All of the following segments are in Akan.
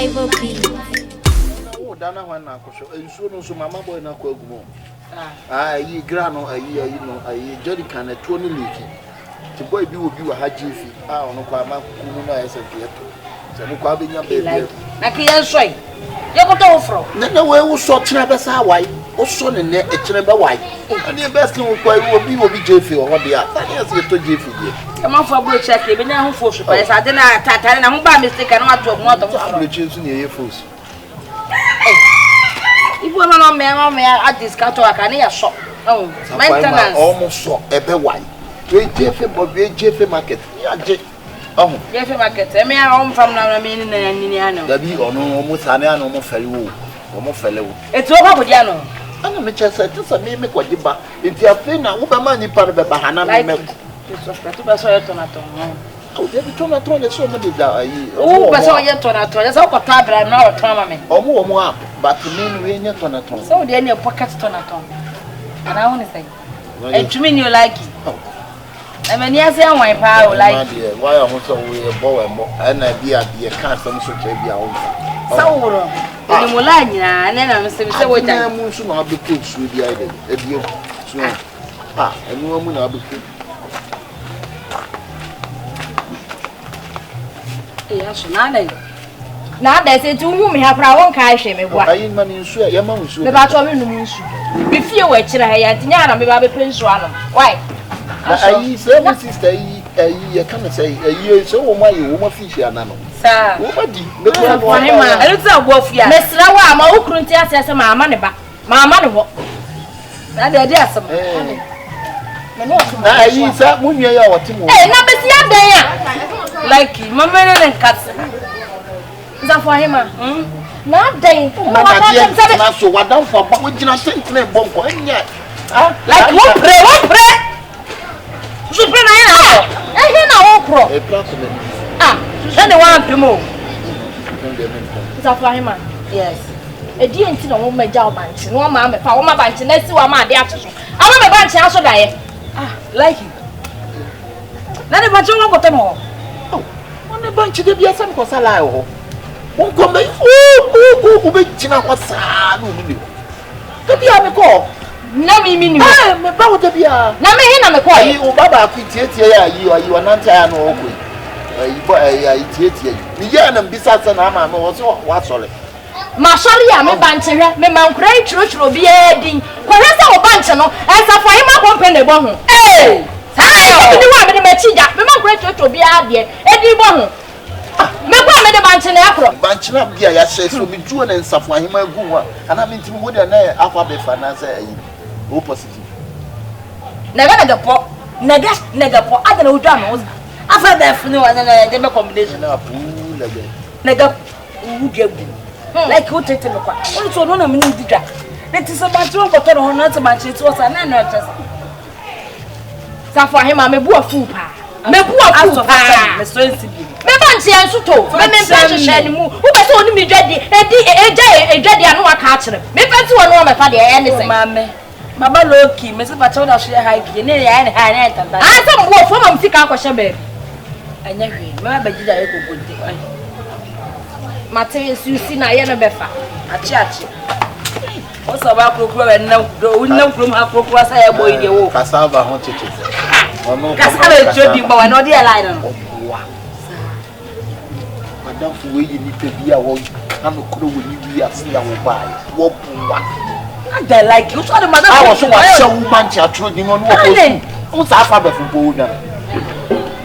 Ivo Beat. Oh, Dana one now, so Mamma boy na Kogumo. Ye grano, Jolly can a 20 leaky. The boy be with you a hajifi. I don't know why my Kumuna is a theatre. So, no carving your baby. I can't say. You got over. No way who saw Trabasa white, or son and net a Trabba white. And the best thing will be Jiffy or what they are. Yes, you told Jiffy. Come on for a good check, even now for surprise. I didn't attack and I'm by mistake and not to more than I'm choosing your fools. If one of me, I discount to a canny shop. Oh, maintenance almost saw a bit white. Great Jiffy, but great Jiffy market. Oh, Jiffy market. I mean, home from Namin and Indiana. The be or no almost an animal fellow. Almost fellow. It's over with Yano. I'm a chest, just a mimic what you buy. If you are thin, I will money part of a bahana. Oh, they be told I told you so many that oh, but so yet on a toilet. That's how I'm not a tournament. Or more up, but to me, we ain't yet on a toilet. So, then your pockets turn at home. And I want to say, and to me, you like it. I mean, yes, I want power like why I want to wear a bow and I be at the custom so to be out. So, you will like and then I'm saying, so what I'm soon I'll be put through the idea. If you and no one will be put. Yes, now they say to whom we have our own cash. I ain't money, sure, your mom should be about to lose you. If you were children, I am a prince. Why? I say, my sister, I can't say a year so my woman fish. Sir, what do you I don't know what you are. Miss Lawa, my own couldn't tell us my money back. My money, that idea some. I said, when you are what you like my man and cats. Is that for him? Not day. Not so what down for, but we did not think to bomb for him yet. Like one pray. You pray now. I hear now, pro. Then they want to move. Is that for him? Yes. A dear into the woman job bunch. No mamma, for my bunch, and let's see what my dear. I want my bunch also die. Like it. Let it watch over the more. A bunch of the BSM was alive. Won't come back. Oh, big China was sad. The Bia call. No, me mean, about the Bia. Now, me, I'm a call. You, Baba, you are not tired. I eat you. And besides, and I'm also what's all it. Marshall, I'm a bunch of me, my great church will be adding. Where's our bunch? No, as a for him, I won't pay the bomb. Hey! I don't want to make it. My great church will be added. Eddie Bon. Me the bunch in Afro. Bunch up here, I say, so be June and Safwa, him, and I'm into wood and alphabet finance. Oh, positive. Never the pot, nega pot. I don't know who done. After that, no, and then a combination of pool again. Nega, who gave you? Like who take the car. Also, no, I'm in the drag. That is about 2 or not so much. It was an another. Safwa him, I'm a boy fool. Me bua so pa me so nsibi me banche ansuto me mpɛ hwehwɛ mu wo bɛ sɛ oni mi dwadi edwadi anu aka akere me pɛ ti wonu me fa de ɛyɛ ne sɛ mame baba loki me se fa chawo da so yɛ high ne yɛ ne ha ne tata a sɛ mbo fo ma mfika akɔhwɛ baabi anya hwe me ba bagida yɛ kokonte mate susi na yɛ no bɛfa achi o so ba krokro we nam krom ha krokro sa yɛ boy de wo kasava ho cheche Casale Jody, but no dear line. Madame, we need to be a woman. I'm a crew with you. What? I like you. So the mother I was so woman trading on what? What's alphabet for Boda?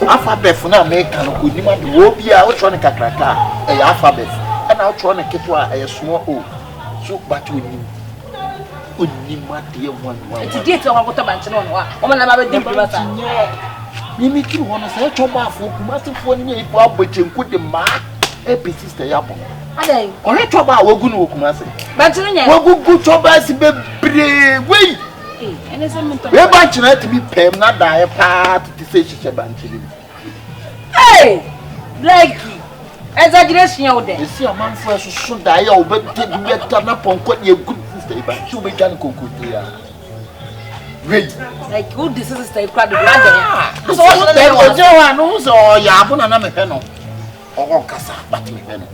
Alphabet for now, make an good will be out trying to crack a alphabet, and I'll try to keep a small hole. So, but we need. It's did to what about no one about the you make you want to say to my folk, master for me, but you could the mark a piece to Yabo. I or a trouble, we're going to come. But we're good job as a baby. Wait, and it's a bunch to be paid, not die a part to say she's a bunch of him. Hey, Blakey, as I dress you there, you see a man first should die, but take me turn up on what you could. You be done cocoa. Wait, like good this is the crowd. So, there was no one who's or Yabon and I'm a penal. Or Cassa, but me penal.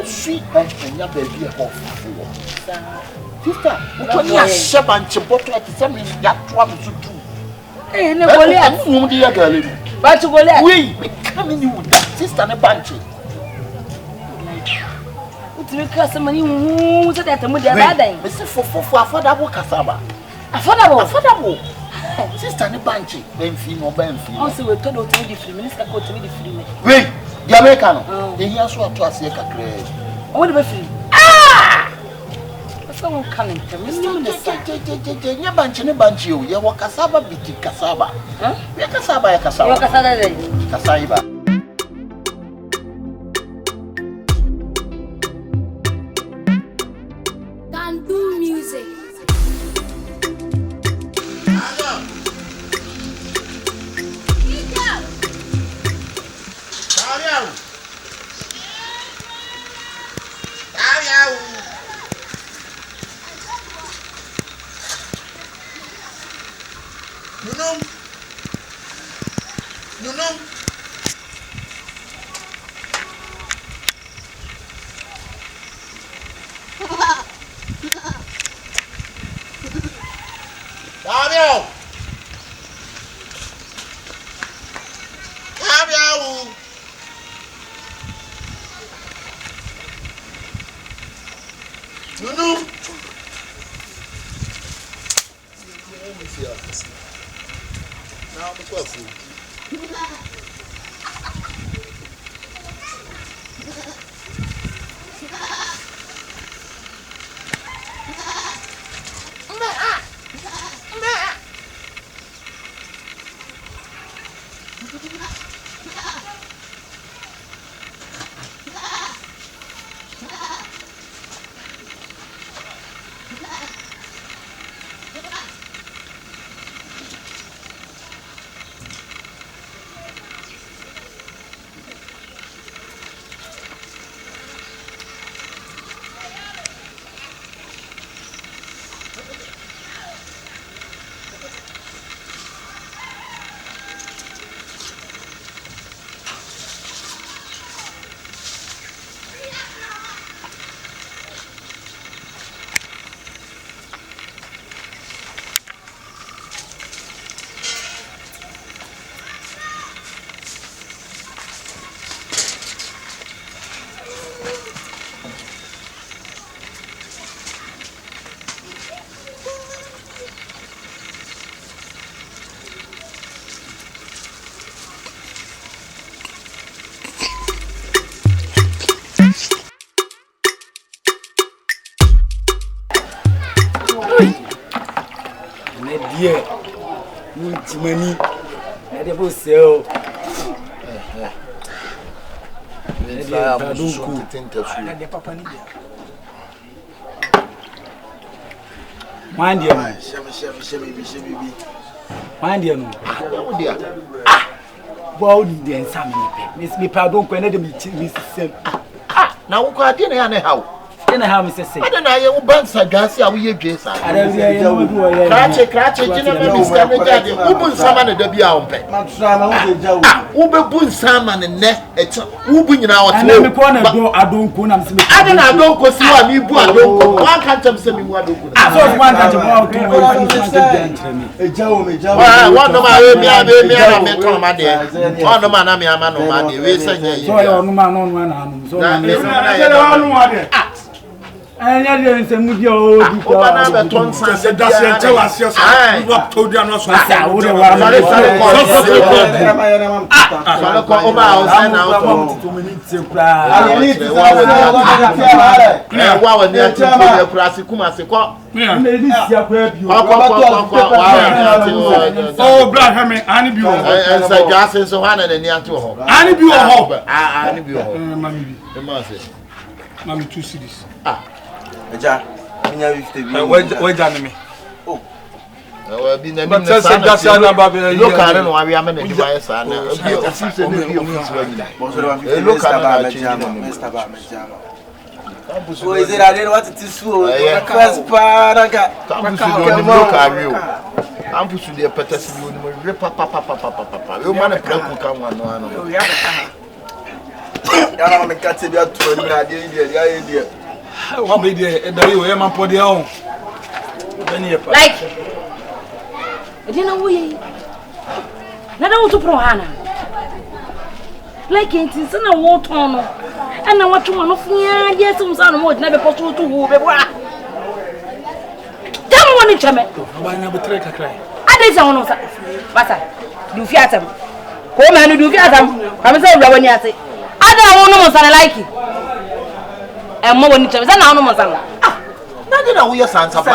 sweet and ya baby of sister, what you shop and chipotle at some that one to do. Eh, no, Goliath. Whom the other But to Goliath. we coming you with that sister and a bunch. It's because somebody who's at the Mudia Badang. Mr. for affordable cassava. Affordable. Sister and a bunch, then female Benfield. Also, we're told to the free minister go to me the free. Wait, the American, they hear so to us, I want to be free. Someone coming to me. You're bunching a bunch you. You're a cassava, bitty cassava. You're cassava, cassava. Can do music. Yeah, money. I never sell. Mind you, mind you, well, the examine. Miss me, pardon, when I didn't now, what I didn't know. Then I have Mr. I don't know, you banks are gassy, are we a guess? I don't know, cratch, Ubun Saman and the Biaumpe. Uber Bun Saman and Net, Ubun now. I don't go see what you do. One can't send me what you I saw one that one of my baby, I met on my day. One of my man, we say, so and I didn't say, move your Eja, minya 50. Where Janime? Oh. Well, be the but that's a baby. Look at it, why we are managing by a son. Look is it? I didn't want to swoon. I'm pushing the petassi. Rip papa. You man a come one. I'm a cat to be at 2 idea. What be the you man for the own? Like, you know we. Nada want to pro Hana. Like it is in a water and I want to one of me. Yes, some sound more never possible to who be what. Tell me one in Chame. Why never take a cry? I did sound on Bata. Do fiatam. Come and do fiatam. I'm saying, when you say, I don't want to like it. And more when you tell me, I don't know. Nothing that we are sans of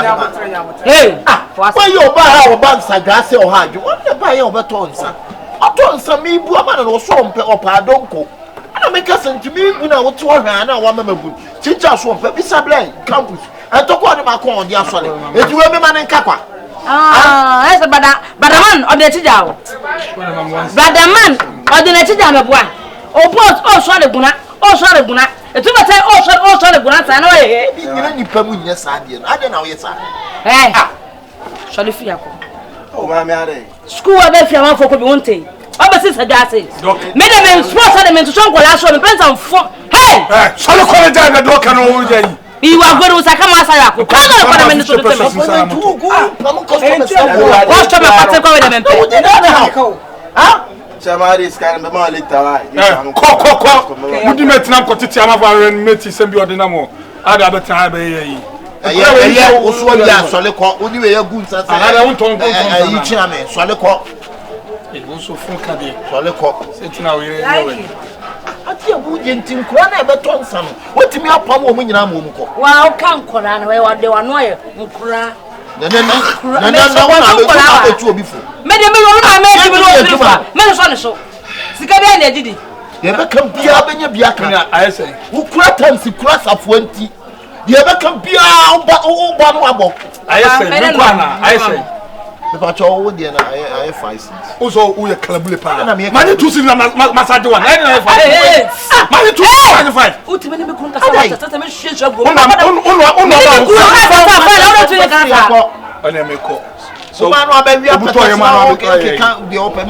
Hey, why you buy our banks are gas or hard? You want to buy over tonsa? I told some me, woman, or swamp or pardonco. I make us to me when I want to her and I want to teach us one pepper sablé, campus. I took one of my corn, the assault. If you remember, man in Kappa. That's a brother man or the Tijao. Brother man or the Tijama boy. Oh, both, oh, sorry, Buna, oh, sorry, Buna. The two say, oh, sorry, Buna, I know. You permit yes, I don't know, yes, eh, sorry, Fiaco. Oh, mammy, School of Belfiam for Cobunte. Our sister Dasses. Madam, sports element to some last one, depends on four. Hey, shall I call it down the door? Can all day? You are going to Sakamasa. Come on, Chamari scan me ma leta Mudi metina kotiti amava meti sembi odinamo. Ada beta be yi. Eye oso ya sole ko oni we egu nsa se. Ada won ton yi china me sole ko. E wo so fun ka de. Sole ko. Setina we ye. Ati abu je ntin kura na e beto nsa no. Wotimi apam o mu nyina ma mu ko. Wa o kan kora na we wa de wa no ye nkura. Na wana be tu obi fu. Me de me wo na me di me no obi fu. Me so ne so. Sika be na didi. Ye be kan bia benya bia kan. Ayese. Wo kura tansi kura safo anti. Ye be kan bia o ba no abo. Ayese Nkwan ayese. Me pa cho wo de na aye 5 cents. Oso wo ye kalabule pa. Mani 2 cents na massage one. Aye 5. Mani 2 5. Uti me ne me kun ka sa tata me hwe hwe go. Ona me ko. So man wa be wi apata na ke kan de open.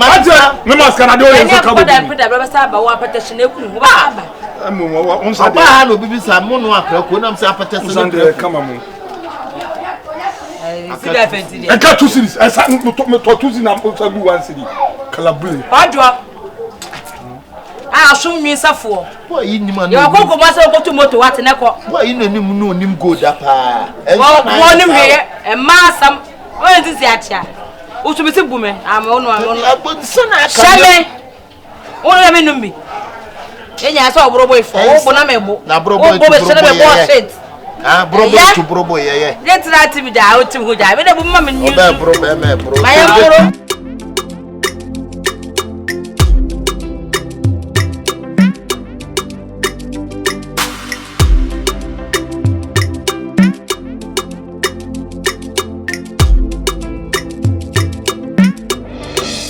Me mask na de o ye so ka bo. Peda be sa ba wa apata shine kun wo ba ba. On sa de. Ba no bibi sa mo no akra ko na me sa apata se no kama mo. Sida fenti de. E ka 2 series. E sa me to 2 series na mo sa du 1 series. Kalabule. Adwa. Ah, so mi safo. Boy yi ni man. Yo ko ma se ko tu moto wat ne ko. Boy yi nanim no nim go da pa. Wo nim he e ma sam. O enti si atia. O tu mi se bume. Am onu. Abon sana ka. Shame. O na me numi. Enya so obrobo ifo. O bo na me bo. Na brobo tu brobo. Ah, brobo tu brobo ye. Get that to be da o tim ho da. Me na bu ma me nyu. Oba brobo me brobo. Ma ya boro.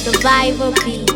Survival beat.